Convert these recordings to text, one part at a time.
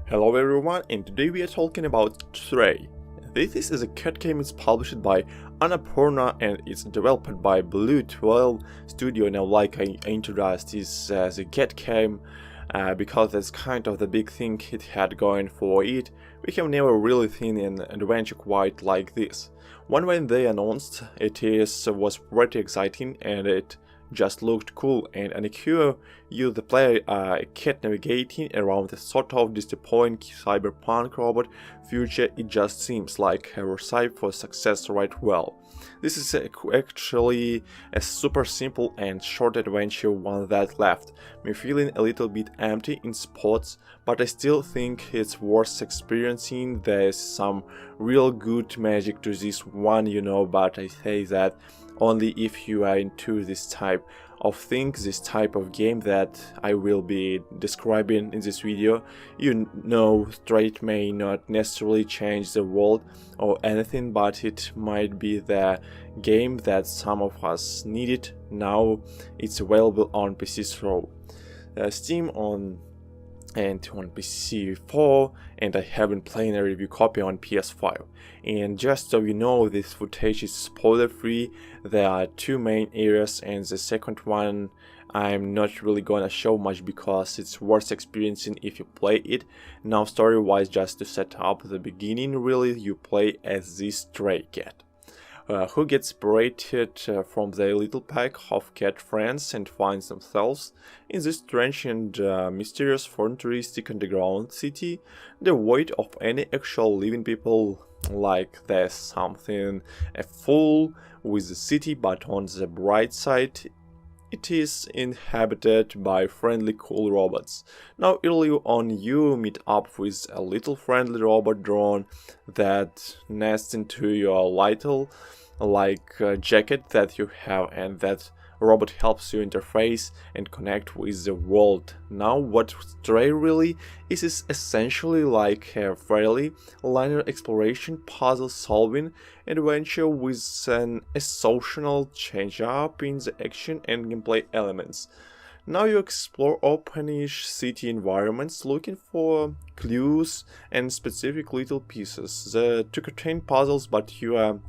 Hello everyone, and today we are talking about Stray. This is a cat game. It's published by Annapurna and it's developed by Blue 12 Studio. Now, like I introduced this as a cat game because that's kind of the big thing it had going for it. We have never really seen an adventure quite like this. When they announced it was pretty exciting and it just looked cool, and Anikyo, you the player are a cat navigating around a sort of disappointing cyberpunk robot future. It just seems like a recipe for success right well. This is actually a super simple and short adventure, one that left me feeling a little bit empty in spots, but I still think it's worth experiencing. There's some real good magic to this one, but I say that only if you are into this type of thing, this type of game that I will be describing in this video. Stray may not necessarily change the world or anything, but it might be the game that some of us needed. Now it's available on PC through Steam and on PC4, and I have been playing a review copy on PS5. And just so you know, this footage is spoiler free. There are two main areas, and the second one I'm not really gonna show much because it's worth experiencing if you play it. Now, story wise, just to set up the beginning, really you play as this stray cat who gets separated from their little pack of cat friends and finds themselves in this strange and mysterious futuristic underground city, devoid of any actual living people. Like there's something a fool with the city, but on the bright side, it is inhabited by friendly cool robots. Now early on you meet up with a little friendly robot drone that nests into your little jacket that you have, and that robot helps you interface and connect with the world. Now what Stray really is essentially like a fairly linear exploration, puzzle solving adventure with an social change up in the action and gameplay elements. Now you explore openish city environments looking for clues and specific little pieces to contain puzzles, but you are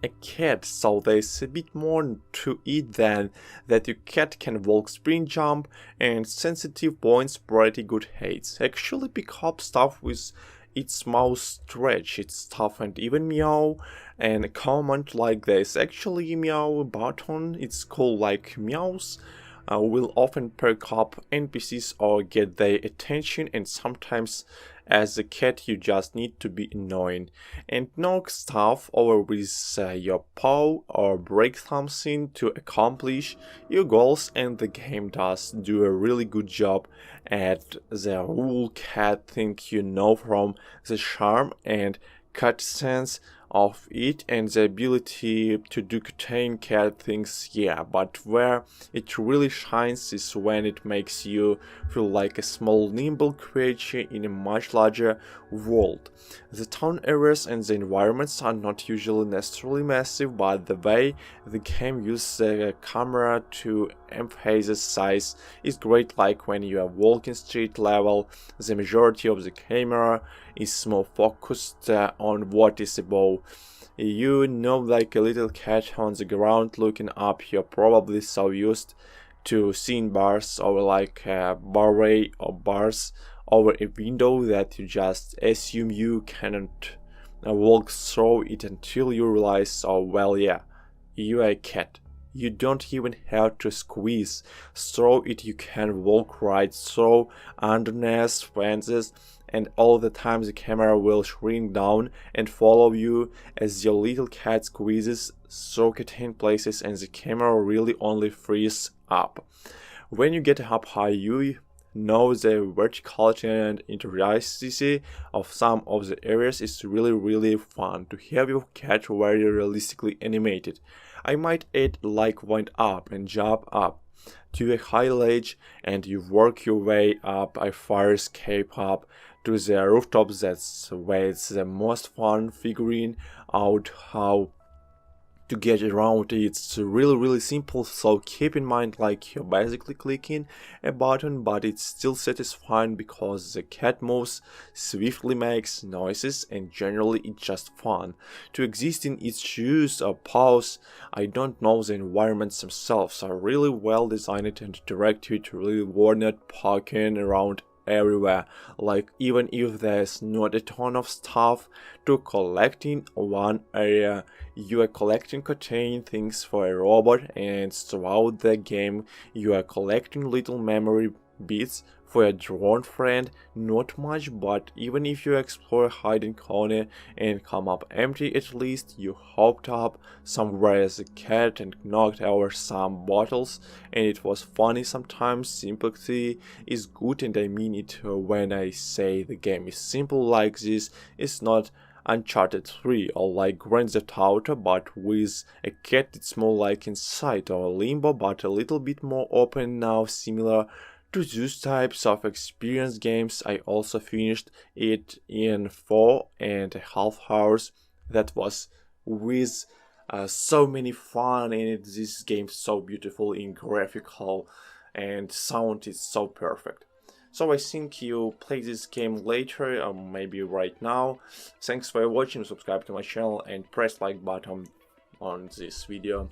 a cat, so there's a bit more to it than that. Your cat can walk, sprint, jump, and sensitive points pretty good heights. Actually pick up stuff with its mouth, stretch its stuff, and even meow. And a comment like this actually meow button, it's called like meows, will often perk up NPCs or get their attention, and sometimes as a cat you just need to be annoying and knock stuff over with your paw or break something to accomplish your goals, and the game does do a really good job at the whole cat thing, from the charm and cutscenes of it and the ability to do contain cat things, but where it really shines is when it makes you feel like a small nimble creature in a much larger world. The town areas and the environments are not usually necessarily massive, but the way the game uses the camera to emphasize size is great. Like when you are walking street level, the majority of the camera is more focused on what is above. Like a little cat on the ground looking up. You're probably so used to seeing bars over like a barway or bars over a window that you just assume you cannot walk through it until you realize, you are a cat. You don't even have to squeeze through it, you can walk right through underneath fences, and all the time the camera will shrink down and follow you as your little cat squeezes through certain places, and the camera really only frees up. When you get up high, you know the verticality and interactivity of some of the areas is really fun to have your cat very realistically animated. I might add like wind up and jump up to a high ledge and you work your way up a fire escape up to the rooftops. That's where it's the most fun, figuring out how to get around. It's really simple, so keep in mind like you're basically clicking a button, but it's still satisfying because the cat moves swiftly, makes noises, and generally it's just fun to exist in its shoes or paws. I don't know, the environments themselves are really well designed and direct you to really warn not poking around everywhere. Like, even if there's not a ton of stuff to collect in one area, you are collecting contain things for a robot, and throughout the game you are collecting little memory bits for a drone friend. Not much, but even if you explore a hidden corner and come up empty, at least you hopped up somewhere as a cat and knocked over some bottles, and it was funny. Sometimes sympathy is good, and I mean it when I say the game is simple like this. It's not Uncharted 3 or like Grand Theft Auto, but with a cat. It's more like Inside or Limbo, but a little bit more open now, similar to those types of experience games. I also finished it in 4.5 hours. That was with so many fun, and this game is so beautiful in graphical and sound is so perfect. So I think you play this game later, or maybe right now. Thanks for watching, subscribe to my channel and press like button on this video.